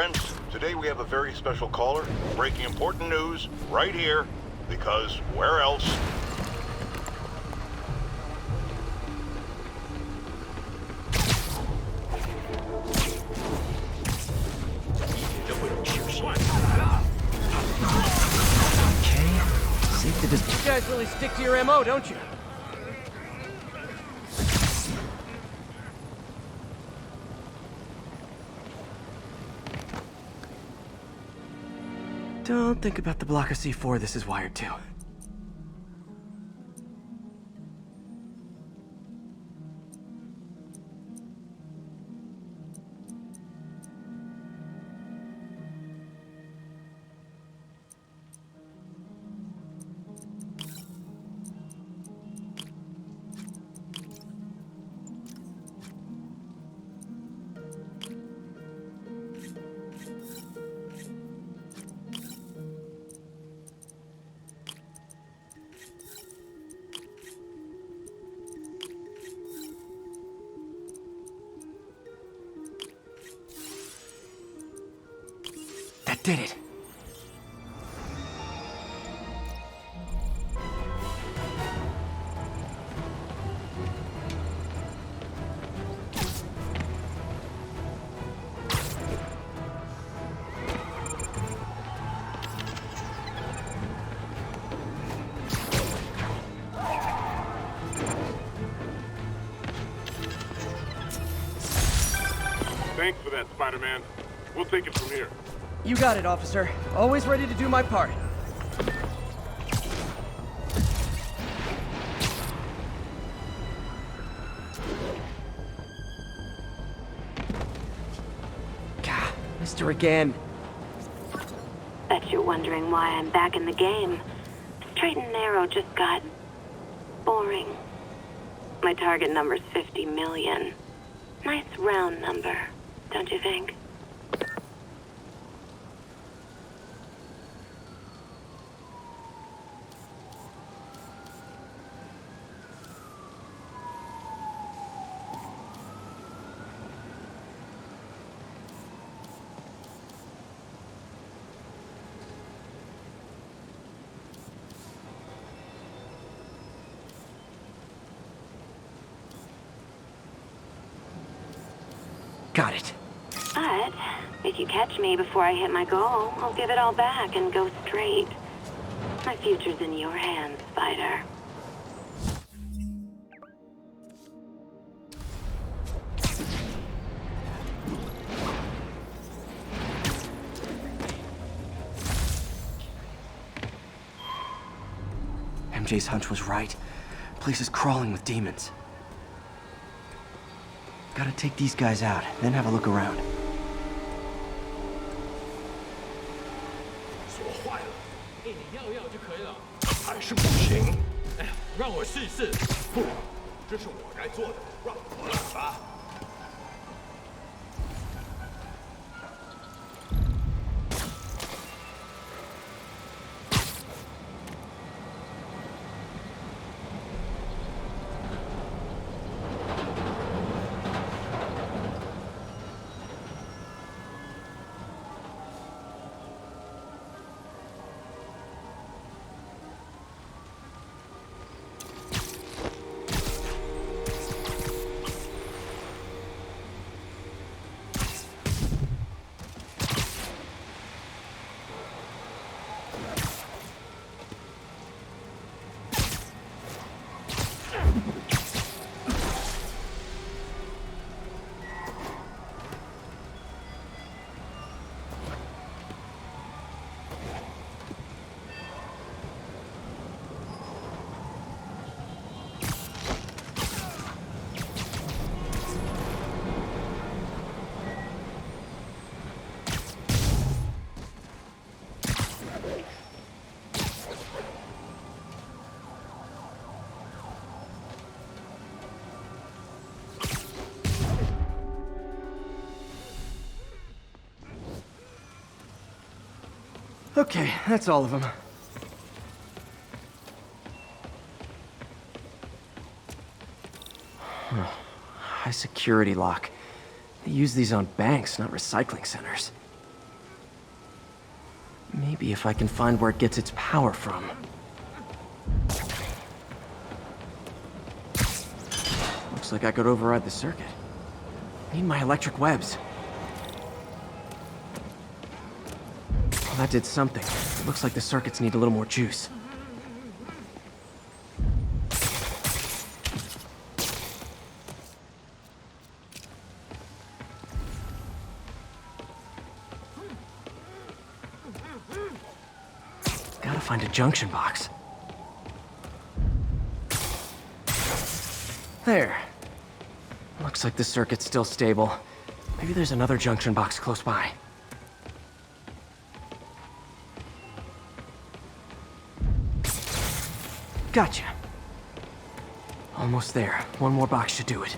Friends, today we have a very special caller, breaking important news right here, because where else? You guys really stick to your MO, don't you? Don't think about the block of C4 this is wired to. That did it. Thanks for that, Spider-Man. We'll take it from here. You got it, officer. Always ready to do my part. Gah, missed her again. Bet you're wondering why I'm back in the game. Straight and narrow just got boring. My target number's 50 million. Nice round number, don't you think? Got it. But if you catch me before I hit my goal, I'll give it all back and go straight. My future's in your hands, Spider. MJ's hunch was right. Place is crawling with demons. Gotta take these guys out, then have a look around. 锁坏了，你要就可以了。还是不行。哎，让我试一试。不，这是我该做的，让我来吧。Okay, that's all of them. High security lock. They use these on banks, not recycling centers. Maybe if I can find where it gets its power from. Looks like I could override the circuit. Need my electric webs. Well, that did something. It looks like the circuits need a little more juice. Gotta find a junction box. There. Looks like the circuit's still stable. Maybe there's another junction box close by. Gotcha. Almost there. One more box should do it.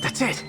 That's it!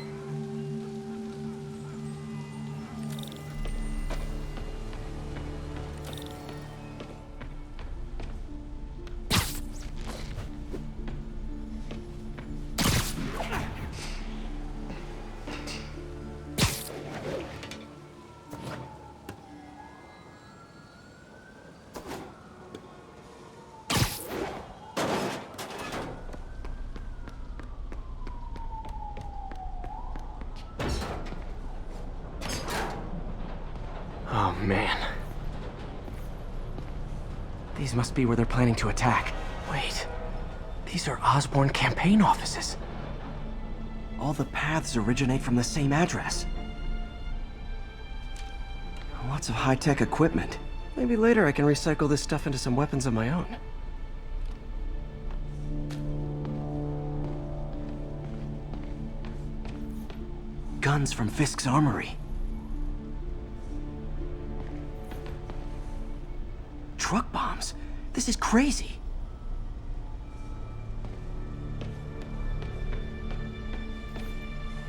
Oh, man. These must be where they're planning to attack. Wait. These are Osborn campaign offices. All the paths originate from the same address. Lots of high-tech equipment. Maybe later I can recycle this stuff into some weapons of my own. Guns from Fisk's armory. Truck bombs? This is crazy.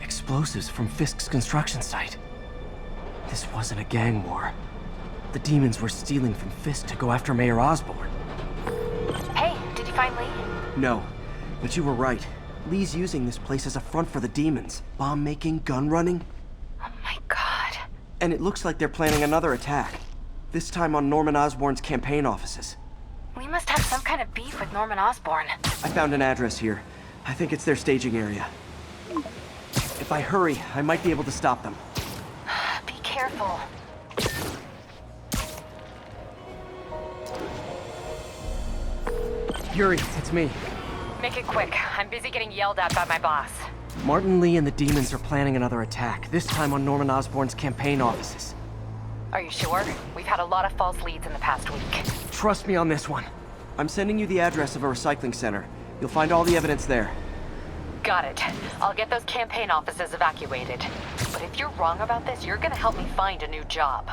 Explosives from Fisk's construction site. This wasn't a gang war. The demons were stealing from Fisk to go after Mayor Osborn. Hey, did you find Lee? No, but you were right. Lee's using this place as a front for the demons. Bomb making, gun running. Oh my god. And it looks like they're planning another attack. This time on Norman Osborn's campaign offices. Lee must have some kind of beef with Norman Osborn. I found an address here. I think it's their staging area. If I hurry, I might be able to stop them. Be careful. Yuri, it's me. Make it quick. I'm busy getting yelled at by my boss. Martin Lee and the demons are planning another attack, this time on Norman Osborn's campaign offices. Are you sure? We've had a lot of false leads in the past week. Trust me on this one. I'm sending you the address of a recycling center. You'll find all the evidence there. Got it. I'll get those campaign offices evacuated. But if you're wrong about this, you're gonna help me find a new job.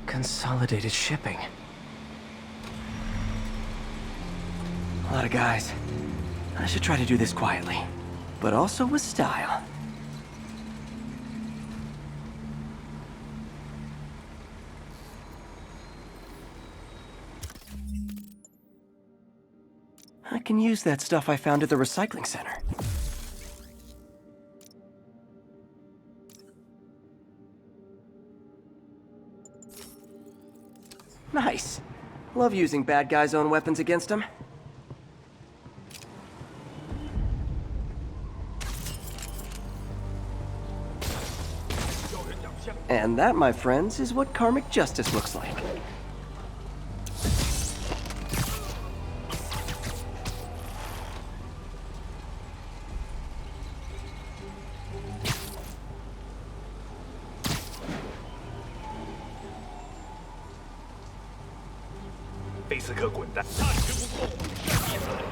Consolidated shipping. A lot of guys. I should try to do this quietly, but also with style. I can use that stuff I found at the recycling center. Nice. Love using bad guys' own weapons against them. And that, my friends, is what karmic justice looks like. 斯克滚蛋！暂时不够，战地来。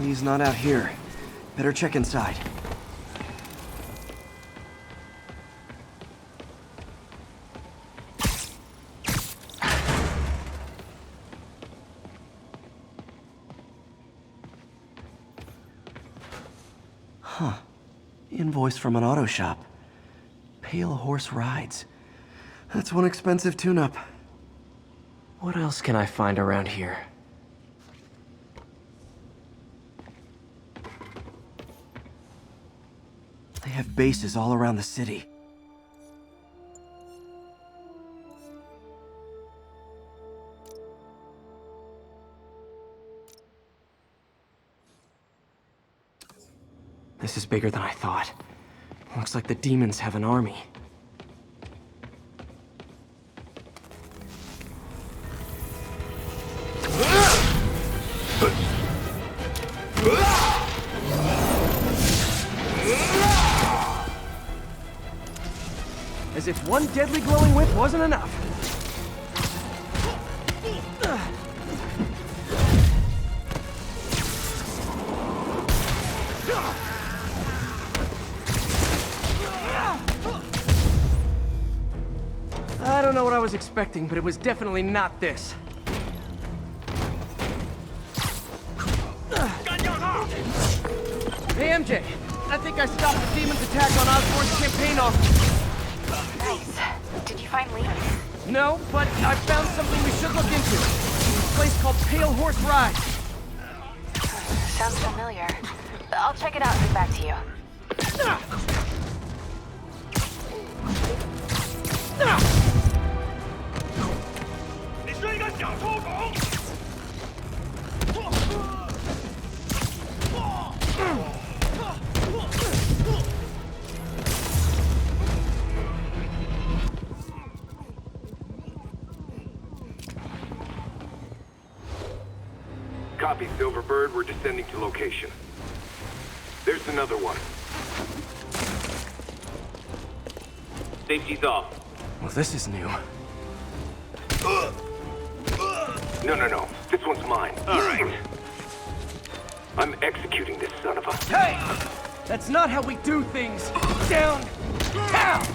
He's not out here. Better check inside. Huh. Invoice from an auto shop. Pale Horse Rides. That's one expensive tune-up. What else can I find around here? They have bases all around the city. This is bigger than I thought. Looks like the demons have an army. As if one deadly glowing whip wasn't enough. I don't know what I was expecting, but it was definitely not this. Hey, MJ. I think I stopped the demon's attack on Osborn's campaign office. Nice. Did you find leads? No, but I found something we should look into. A place called Pale Horse Ride. Sounds familiar. I'll check it out and get back to you. Copy, Silverbird. We're descending to location. There's another one. Safety's off. Well, this is new. No. This one's mine. All right. I'm executing this son of a... Hey! That's not how we do things! Down! Down!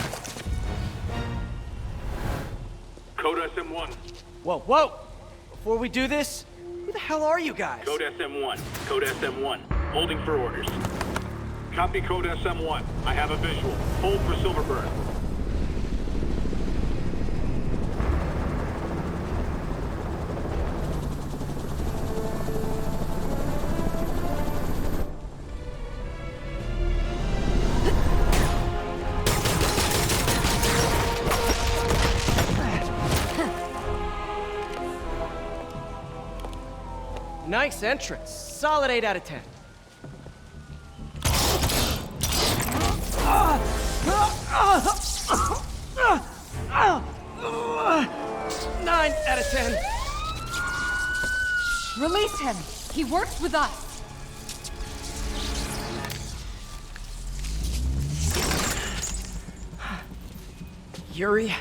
Code SM1. Whoa! Before we do this, who the hell are you guys? Code SM1. Code SM1. Holding for orders. Copy Code SM1. I have a visual. Hold for Silverbird. Nice entrance. Solid 8 out of 10. 9 out of 10. Release him. He works with us. Yuri,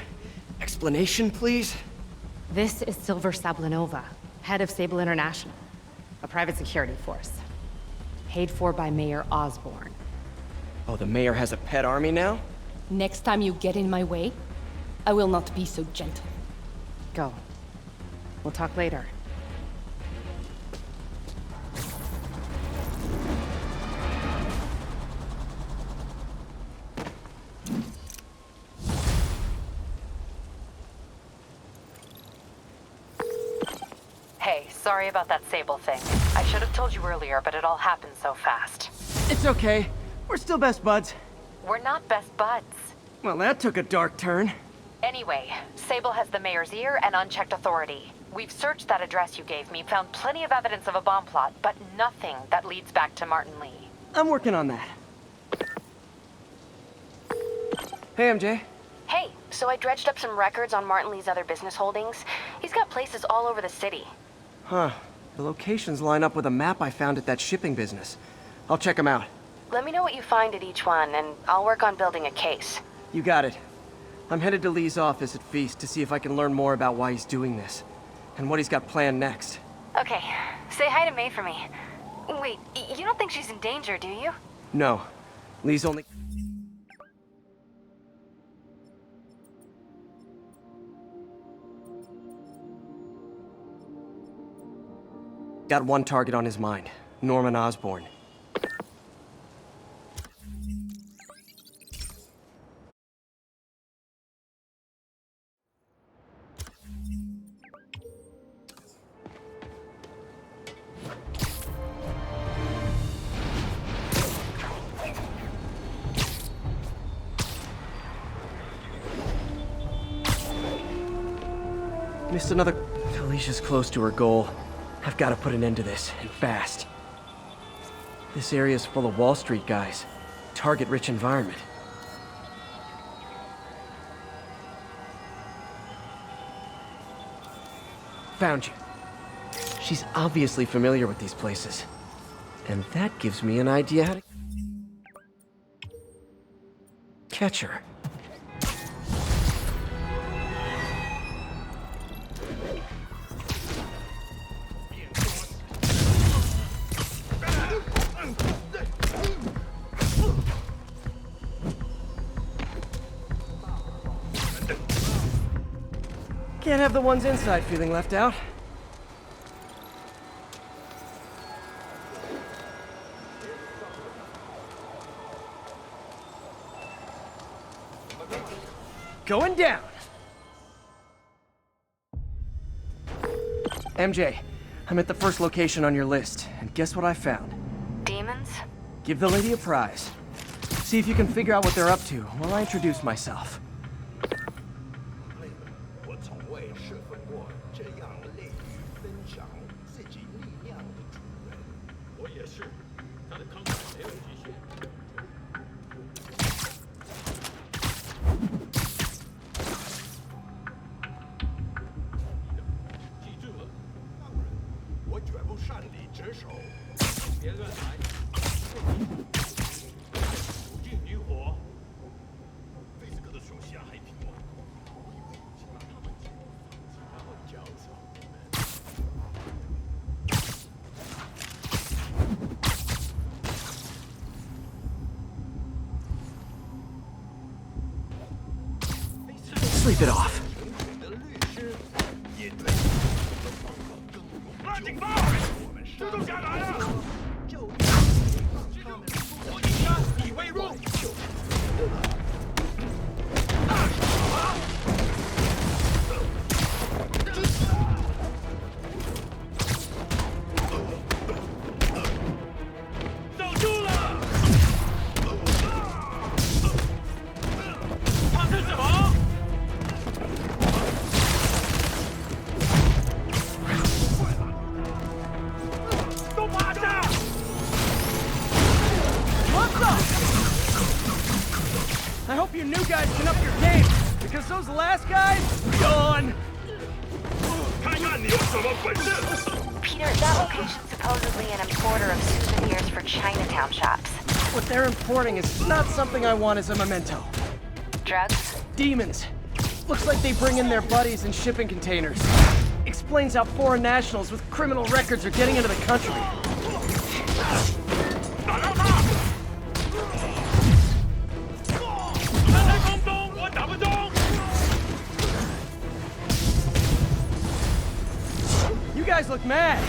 explanation, please? This is Silver Sablinova, head of Sable International, a private security force. Paid for by Mayor Osborn. Oh, the mayor has a pet army now? Next time you get in my way, I will not be so gentle. Go. We'll talk later. Hey, sorry about that Sable thing. I should have told you earlier, but it all happened so fast. It's okay. We're still best buds. We're not best buds. Well, that took a dark turn. Anyway, Sable has the mayor's ear and unchecked authority. We've searched that address you gave me, found plenty of evidence of a bomb plot, but nothing that leads back to Martin Lee. I'm working on that. Hey, MJ. Hey, so I dredged up some records on Martin Lee's other business holdings. He's got places all over the city. Huh. The locations line up with a map I found at that shipping business. I'll check them out. Let me know what you find at each one, and I'll work on building a case. You got it. I'm headed to Lee's office at Feast to see if I can learn more about why he's doing this, and what he's got planned next. Okay, say hi to May for me. Wait, you don't think she's in danger, do you? No. Lee's only... got one target on his mind. Norman Osborn. Missed another... Felicia's close to her goal. I've got to put an end to this, and fast. This area's full of Wall Street guys. Target-rich environment. Found you. She's obviously familiar with these places. And that gives me an idea how to... catch her. Can't have the ones inside feeling left out. Going down! MJ, I'm at the first location on your list, and guess what I found? Demons? Give the lady a prize. See if you can figure out what they're up to while I introduce myself. 我从未侍奉过这样乐于分享自己力量的主人。我也是，他的慷慨没有极限。记住了，当然，我绝不擅离职守。别乱来，不进于火。菲斯克的手下还挺猛。 Sleep it off. 拉警报！蜘蛛侠来了！我以下已未入。守住了！他是什么？ I hope you new guys can up your game, because those last guys, gone! 看看你有什么本事！ Peter, that location's supposedly an importer of souvenirs for Chinatown shops. What they're importing is not something I want as a memento. Drugs? Demons. Looks like they bring in their buddies in shipping containers. Explains how foreign nationals with criminal records are getting into the country. 打到他！他在空中，我打不中。 You guys look mad.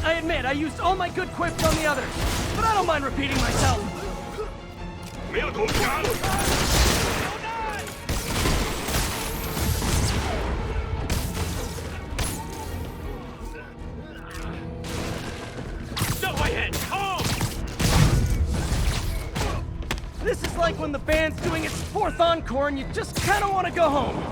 I admit, I used all my good quips on the others, but I don't mind repeating myself. 没有投降。 Ugh. This is like when the band's doing its fourth encore and you just kind of want to go home.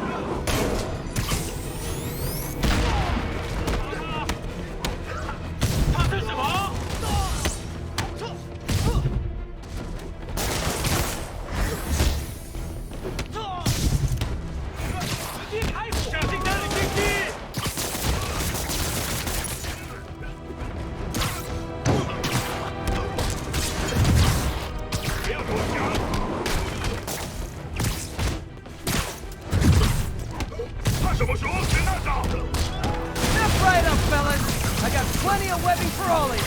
Step right up, fellas. I got plenty of webbing for all of you.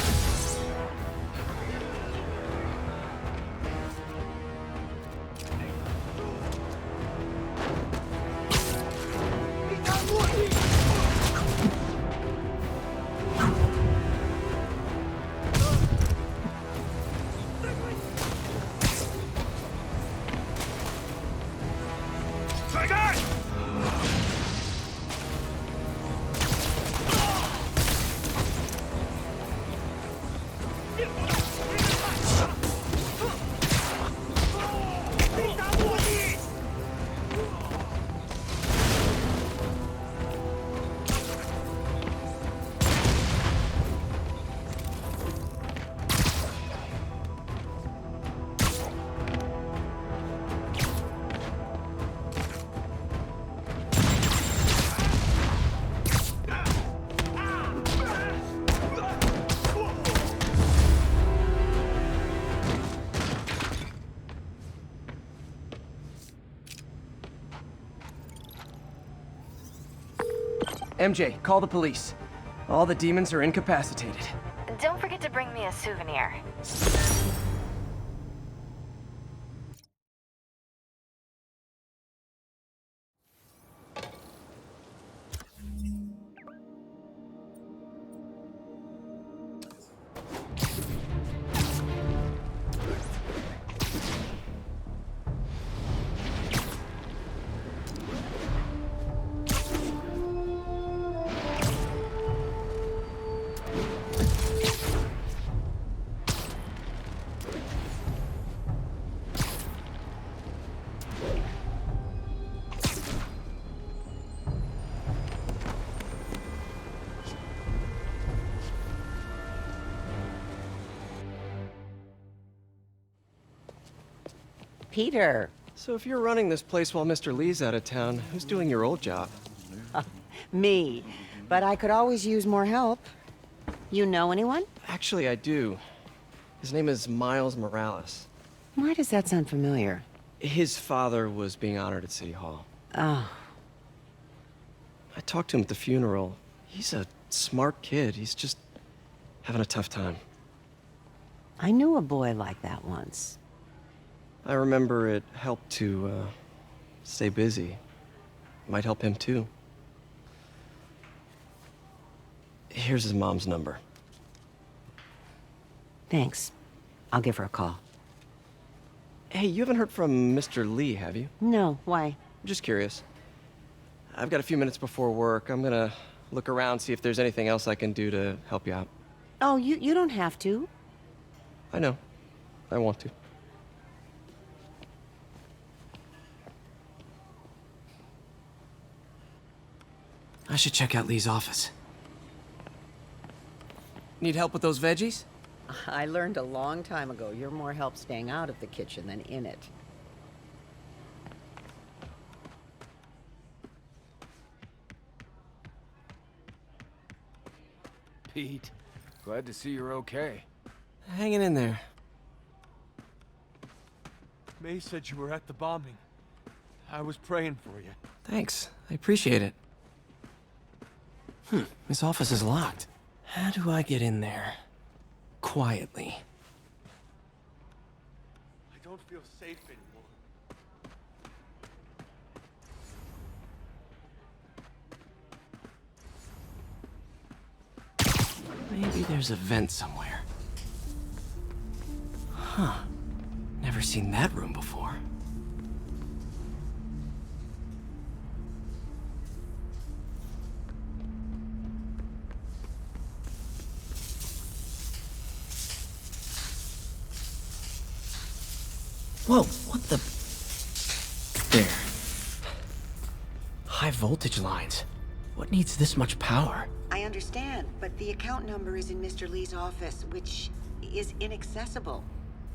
MJ, call the police. All the demons are incapacitated. Don't forget to bring me a souvenir. Peter. So if you're running this place while Mr. Lee's out of town, who's doing your old job? Me. But I could always use more help. You know anyone? Actually, I do. His name is Miles Morales. Why does that sound familiar? His father was being honored at City Hall. Oh. I talked to him at the funeral. He's a smart kid. He's just having a tough time. I knew a boy like that once. I remember it helped to, stay busy. Might help him, too. Here's his mom's number. Thanks. I'll give her a call. Hey, you haven't heard from Mr. Lee, have you? No, why? Just curious. I've got a few minutes before work. I'm gonna look around, see if there's anything else I can do to help you out. Oh, you don't have to. I know. I want to. I should check out Lee's office. Need help with those veggies? I learned a long time ago you're more help staying out of the kitchen than in it. Pete, glad to see you're okay. Hanging in there. May said you were at the bombing. I was praying for you. Thanks. I appreciate it. This office is locked. How do I get in there? Quietly. I don't feel safe anymore. Maybe there's a vent somewhere. Huh. Never seen that room before. Whoa, what the... There. High voltage lines. What needs this much power? I understand, but the account number is in Mr. Lee's office, which is inaccessible.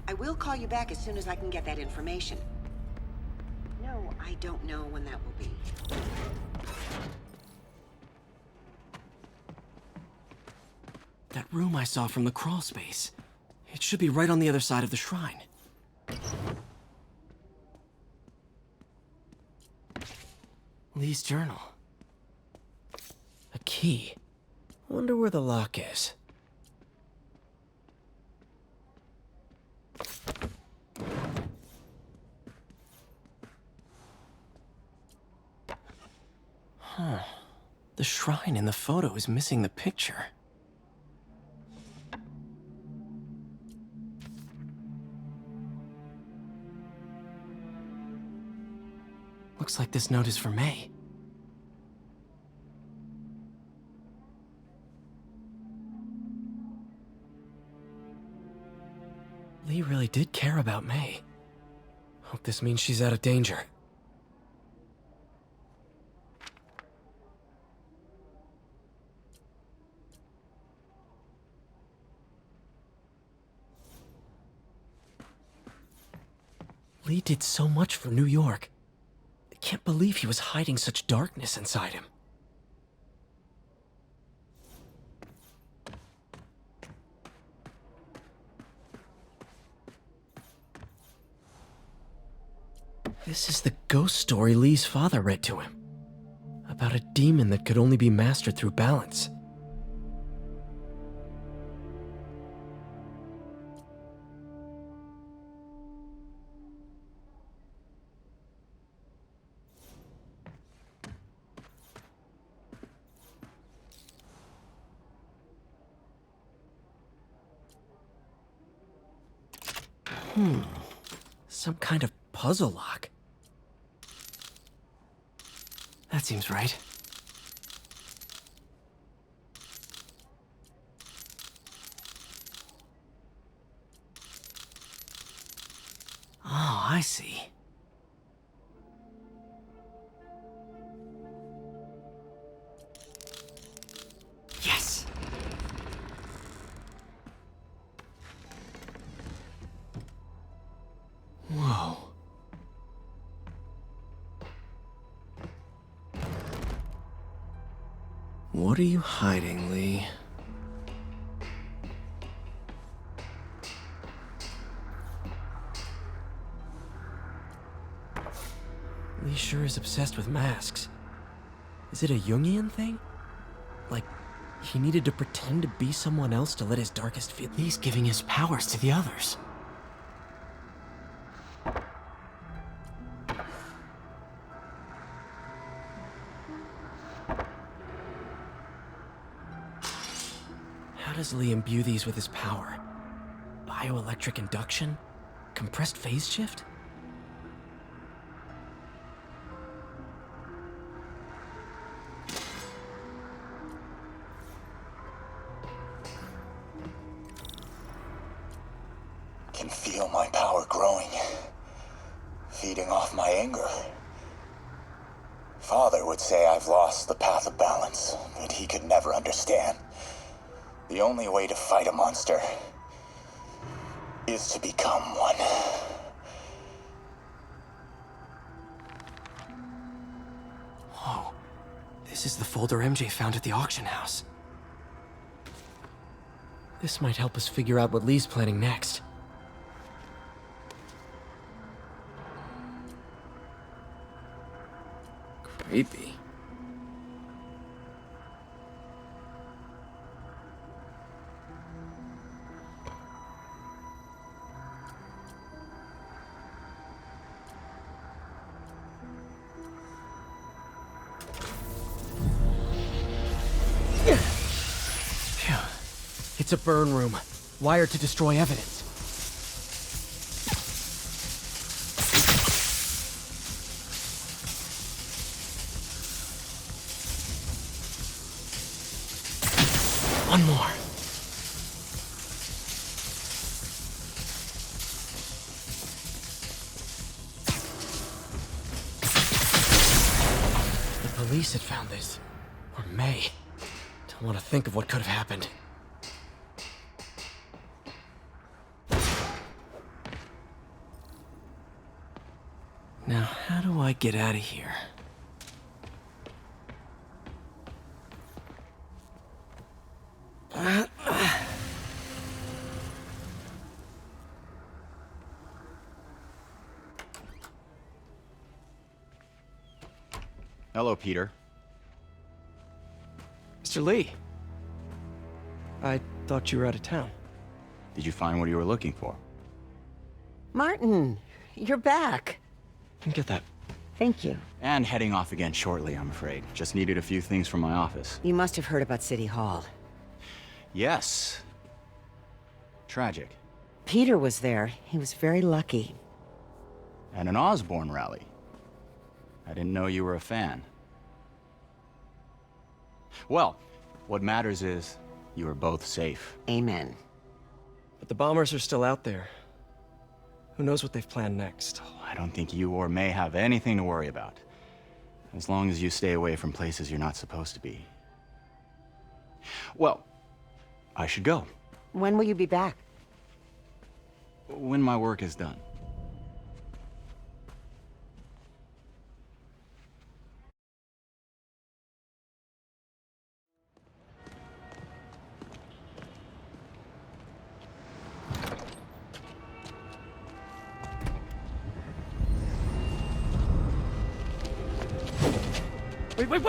I will call you back as soon as I can get that information. No, I don't know when that will be. That room I saw from the crawl space. It should be right on the other side of the shrine. Lee's journal. A key. Wonder where the lock is. Huh. The shrine in the photo is missing the picture. Looks like this note is for May. Lee really did care about May. Hope this means she's out of danger. Lee did so much for New York. I can't believe he was hiding such darkness inside him. This is the ghost story Lee's father read to him. About a demon that could only be mastered through balance. Some kind of puzzle lock. That seems right. Oh, I see. Yes! Whoa. What are you hiding, Lee? Lee sure is obsessed with masks. Is it a Jungian thing? Like, he needed to pretend to be someone else to let his darkest feel. Lee's giving his powers to the others. How does Lee imbue these with his power? Bioelectric induction? Compressed phase shift? Can feel my power growing, feeding off my anger. Father would say I've lost the path of balance, but he could never understand. The only way to fight a monster is to become one. Whoa. This is the folder MJ found at the auction house. This might help us figure out what Lee's planning next. Creepy. It's a burn room, wired to destroy evidence. One more. police had found this. Or May. Don't want to think of what could have happened. Now, how do I get out of here? Hello, Peter. Mr. Lee. I thought you were out of town. Did you find what you were looking for? Martin, you're back. Didn't get that. Thank you. And heading off again shortly, I'm afraid. Just needed a few things from my office. You must have heard about City Hall. Yes. Tragic. Peter was there. He was very lucky. At an Osborn rally. I didn't know you were a fan. Well, what matters is you are both safe. Amen. But the bombers are still out there. Who knows what they've planned next? I don't think you or May have anything to worry about. As long as you stay away from places you're not supposed to be. Well, I should go. When will you be back? When my work is done.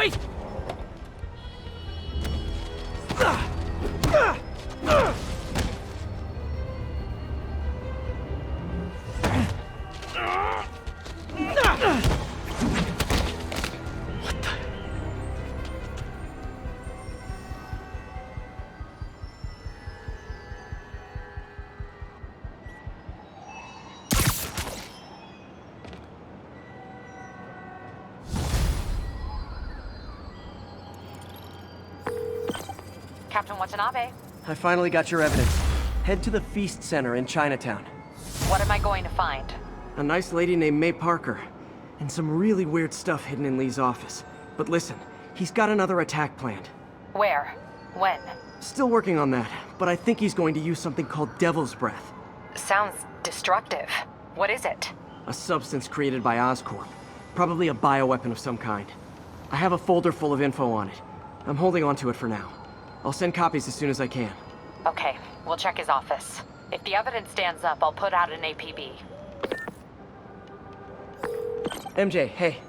Wait! Captain Watanabe, I finally got your evidence. Head to the Feast Center in Chinatown. what am I going to find? A nice lady named May Parker. And some really weird stuff hidden in Lee's office. But listen, he's got another attack planned. Where? When? Still working on that, but I think he's going to use something called Devil's Breath. Sounds destructive. What is it? A substance created by Oscorp. Probably a bioweapon of some kind. I have a folder full of info on it. I'm holding on to it for now. I'll send copies as soon as I can. Okay, we'll check his office. If the evidence stands up, I'll put out an APB. MJ, hey.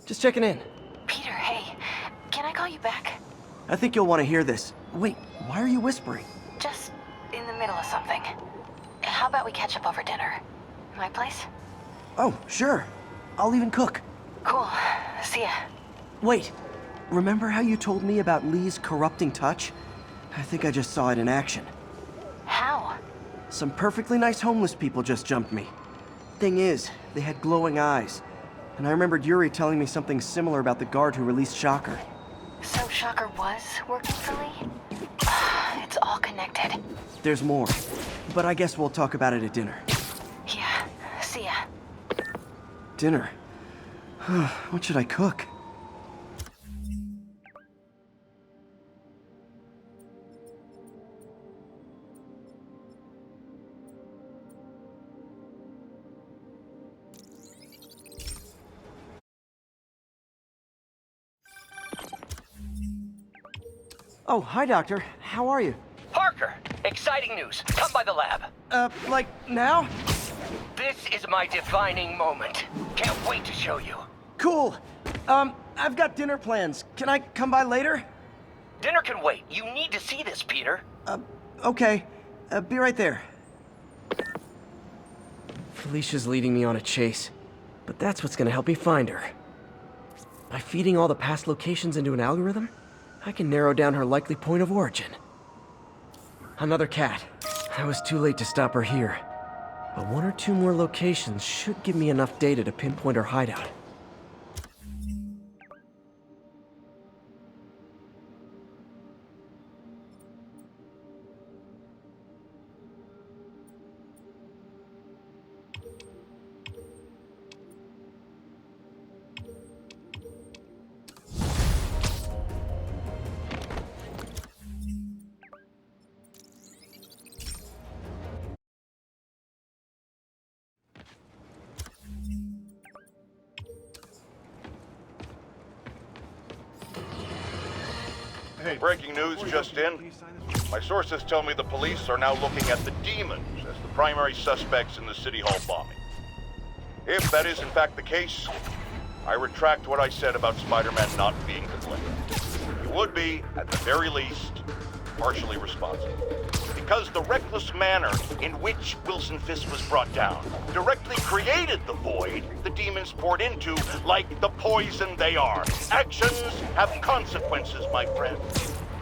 Just checking in. Peter, hey. Can I call you back? I think you'll want to hear this. Wait, why are you whispering? Just in the middle of something. How about we catch up over dinner? My place? Oh, sure. I'll even cook. Cool. See ya. Wait, remember how you told me about Lee's corrupting touch? I think I just saw it in action. How? Some perfectly nice homeless people just jumped me. Thing is, they had glowing eyes. And I remembered Yuri telling me something similar about the guard who released Shocker. So Shocker was working for Lee? It's all connected. There's more, but I guess we'll talk about it at dinner. Yeah. See ya. Dinner? What should I cook? Oh, hi, Doctor. How are you? Parker, exciting news. Come by the lab. Like, now? This is my defining moment. Can't wait to show you. Cool. I've got dinner plans. Can I come by later? Dinner can wait. You need to see this, Peter. Okay. Be right there. Felicia's leading me on a chase, but that's what's gonna help me find her. By feeding all the past locations into an algorithm, I can narrow down her likely point of origin. Another cat. I was too late to stop her here. But one or two more locations should give me enough data to pinpoint her hideout. Breaking news just in. My sources tell me the police are now looking at the demons as the primary suspects in the City Hall bombing. If that is in fact the case, I retract what I said about Spider-Man not being to blame. He would be, at the very least, partially responsible. Because the reckless manner in which Wilson Fisk was brought down directly created the void the demons poured into, like the poison they are. Actions have consequences, my friend.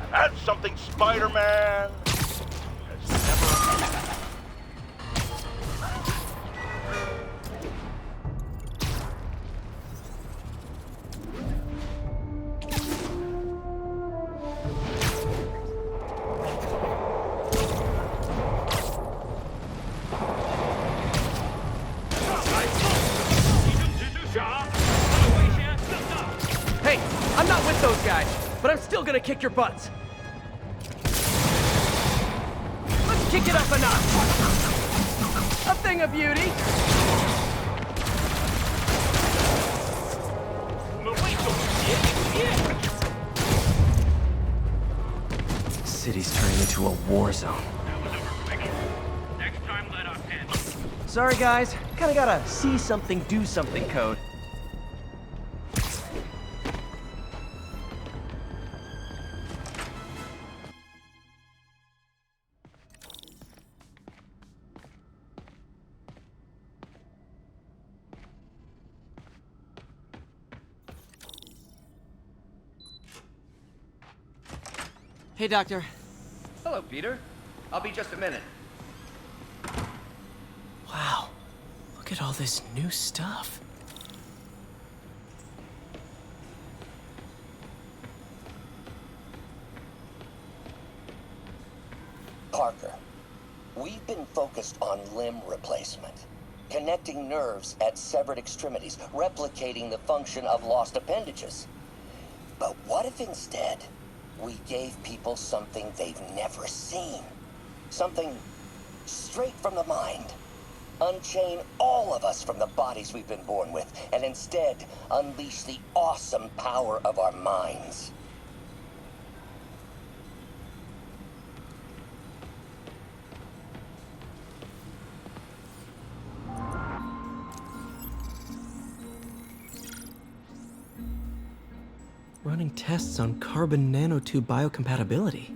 And that's something Spider-Man has never... Hey, I'm not with those guys, but I'm still gonna kick your butts. Let's kick it up a notch. A thing of beauty. City's turning into a war zone. Next time, let off 10. Sorry, guys. Kinda gotta see something, do something code. Hey, Doctor. Hello, Peter. I'll be just a minute. Wow. Look at all this new stuff. Parker, we've been focused on limb replacement, connecting nerves at severed extremities, replicating the function of lost appendages. But what if instead we gave people something they've never seen? Something straight from the mind. Unchain all of us from the bodies we've been born with, and instead unleash the awesome power of our minds. Running tests on carbon nanotube biocompatibility.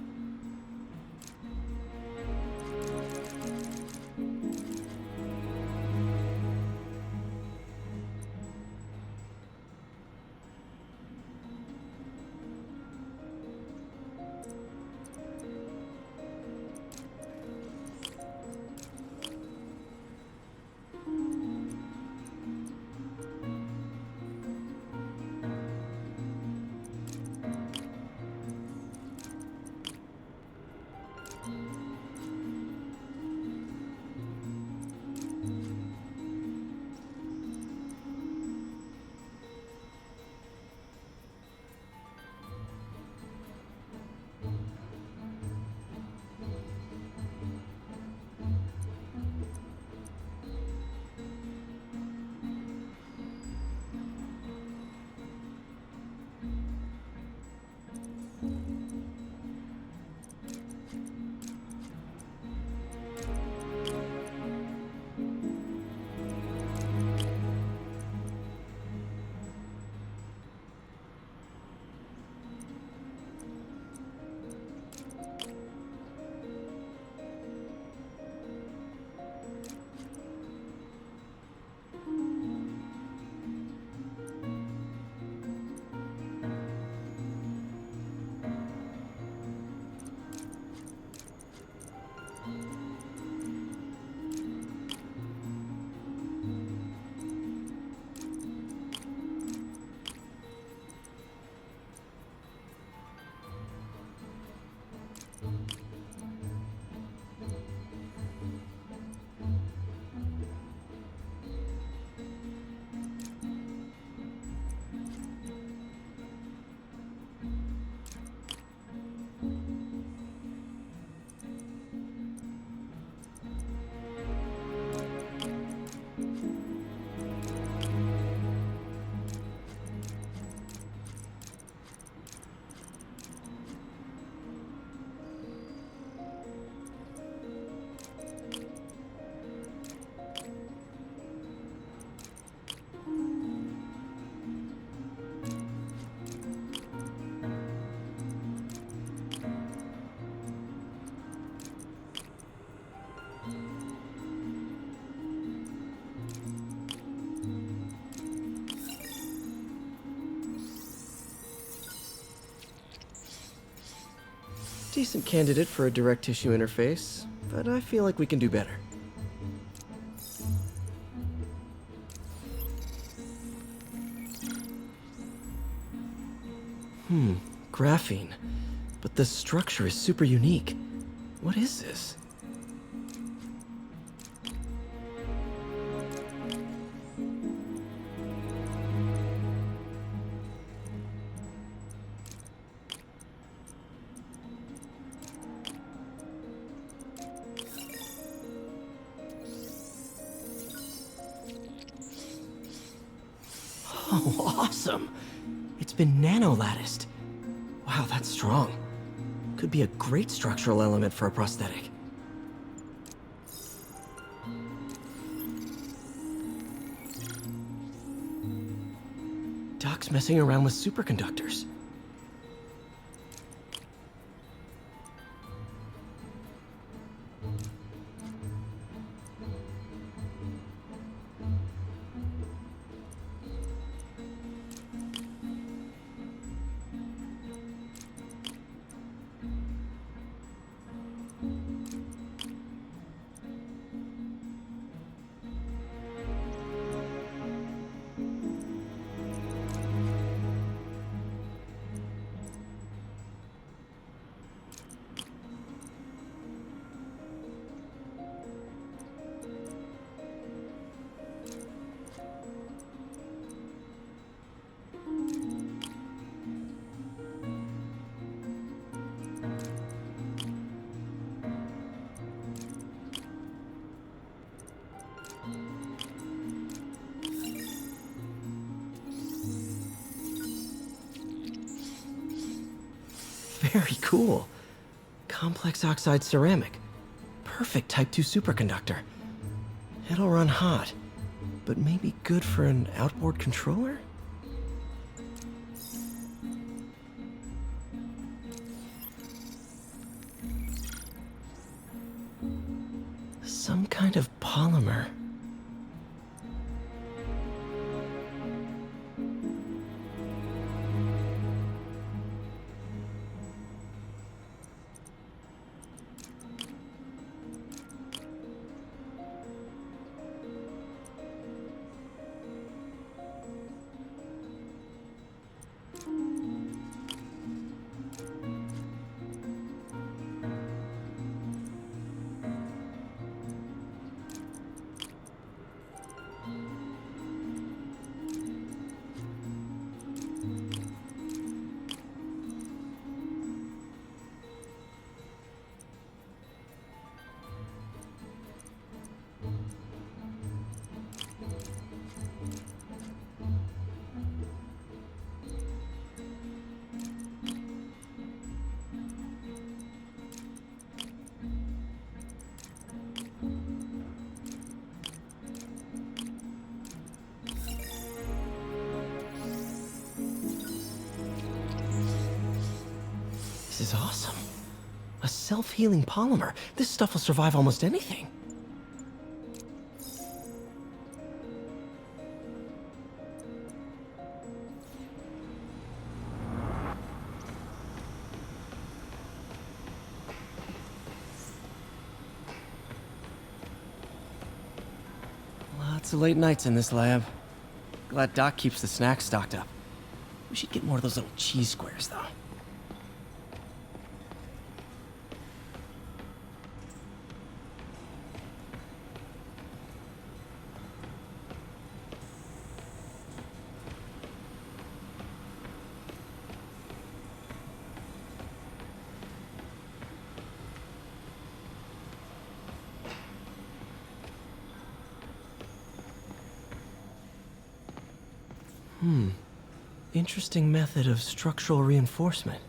Decent candidate for a direct tissue interface, but I feel like we can do better. Graphene. But the structure is super unique. What is this? Oh, awesome! It's been nano-latticed. Wow, that's strong. Could be a great structural element for a prosthetic. Doc's messing around with superconductors. Very cool. Complex oxide ceramic. Perfect Type 2 superconductor. It'll run hot, but maybe good for an outboard controller? Some kind of polymer. This is awesome. A self-healing polymer. This stuff will survive almost anything. Lots of late nights in this lab. Glad Doc keeps the snacks stocked up. We should get more of those little cheese squares, though. Interesting method of structural reinforcement.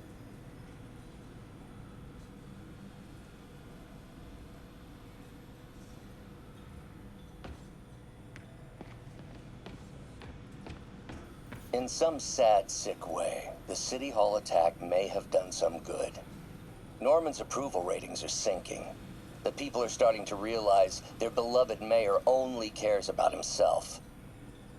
In some sad, sick way, the City Hall attack may have done some good. Norman's approval ratings are sinking. The people are starting to realize their beloved mayor only cares about himself.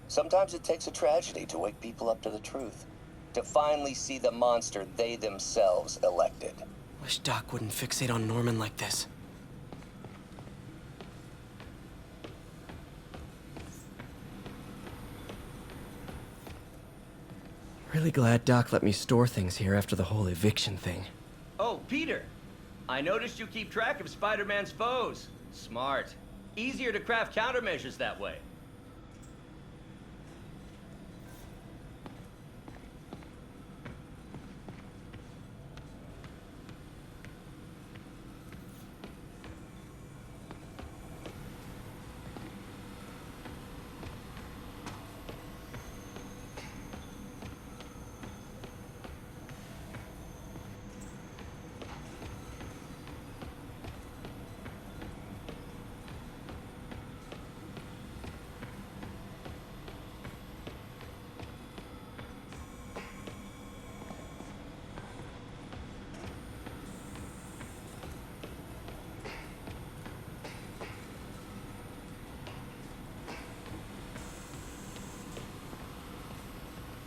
Sometimes it takes a tragedy to wake people up to the truth, to finally see the monster they themselves elected. Wish Doc wouldn't fixate on Norman like this. Really glad Doc let me store things here after the whole eviction thing. Oh, Peter! I noticed you keep track of Spider-Man's foes. Smart. Easier to craft countermeasures that way.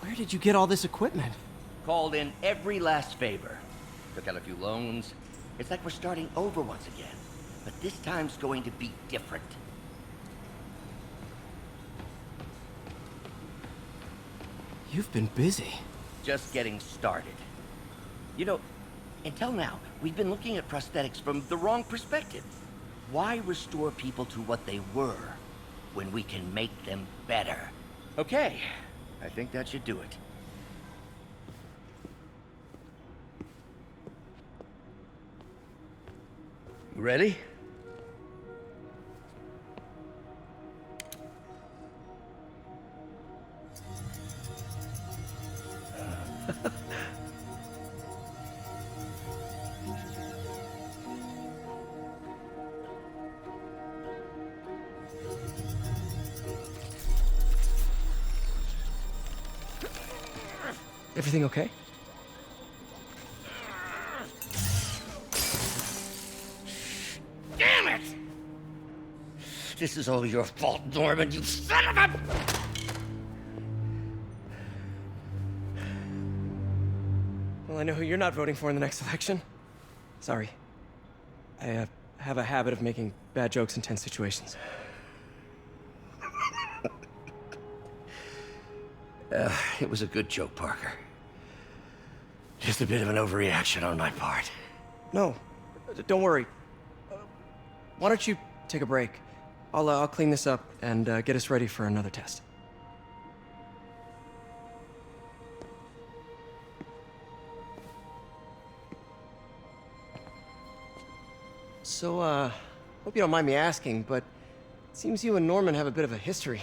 Where did you get all this equipment? Called in every last favor. Took out a few loans. It's like we're starting over once again. But this time's going to be different. You've been busy. Just getting started. You know, until now, we've been looking at prosthetics from the wrong perspective. Why restore people to what they were when we can make them better? Okay, I think that should do it. You ready? Everything okay? Damn it! This is all your fault, Norman, you son of a... Well, I know who you're not voting for in the next election. Sorry. I have a habit of making bad jokes in tense situations. It was a good joke, Parker. Just a bit of an overreaction on my part. No, don't worry. Why don't you take a break? I'll clean this up and get us ready for another test. So, hope you don't mind me asking, but it seems you and Norman have a bit of a history.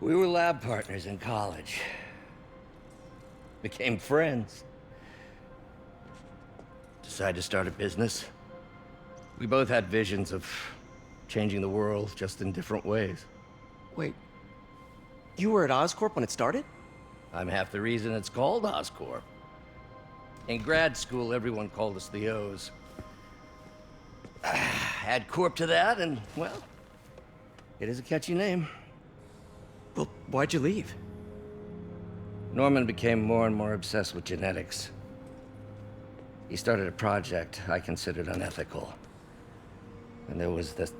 We were lab partners in college. Became friends. Decided to start a business. We both had visions of changing the world, just in different ways. Wait, you were at Oscorp when it started? I'm half the reason it's called Oscorp. In grad school, everyone called us the O's. Add Corp to that, and, well, it is a catchy name. Well, why'd you leave? Norman became more and more obsessed with genetics. He started a project I considered unethical. And there was this...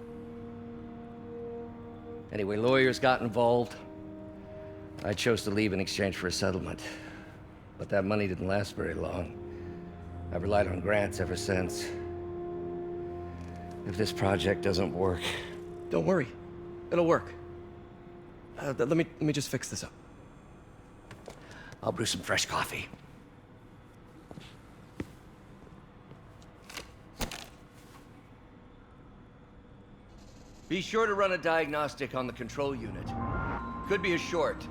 Anyway, lawyers got involved. I chose to leave in exchange for a settlement. But that money didn't last very long. I've relied on grants ever since. If this project doesn't work... Don't worry. It'll work. Let me just fix this up. I'll brew some fresh coffee. Be sure to run a diagnostic on the control unit. Could be a short.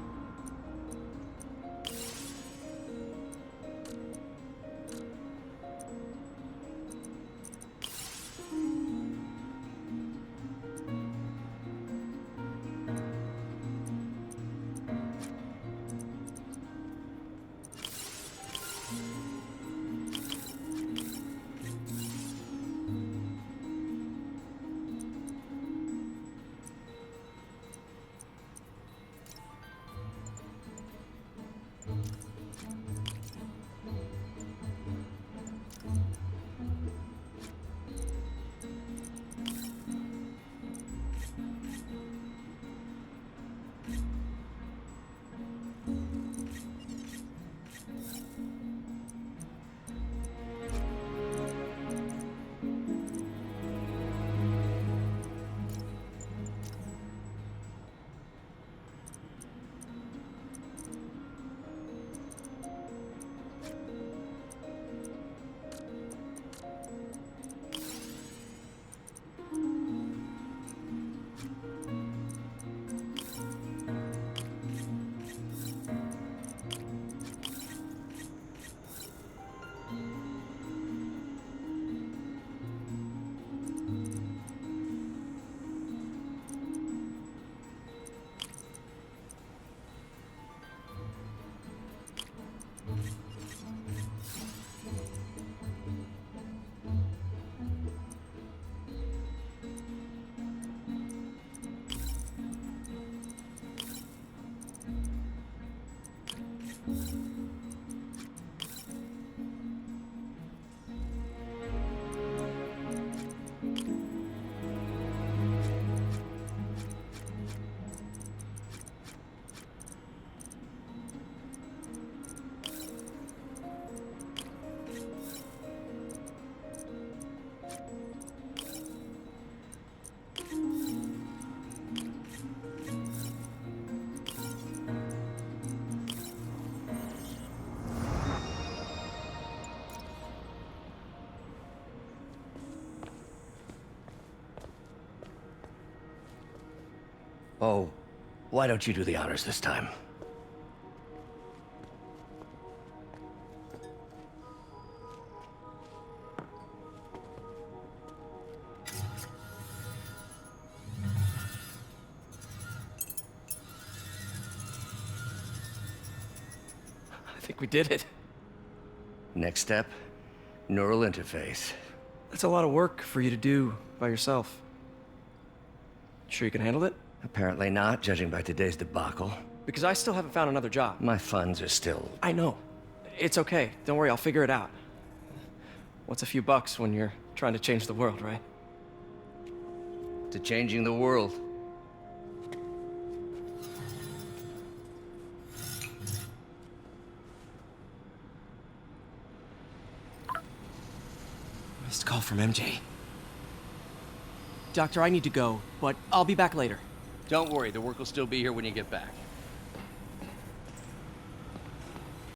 Oh, why don't you do the honors this time? I think we did it. Next step, neural interface. That's a lot of work for you to do by yourself. Sure you can handle it? Apparently not, judging by today's debacle. Because I still haven't found another job. My funds are still... I know. It's okay. Don't worry, I'll figure it out. What's a few bucks when you're trying to change the world, right? To changing the world. Missed call from MJ. Doctor, I need to go, but I'll be back later. Don't worry, the work will still be here when you get back.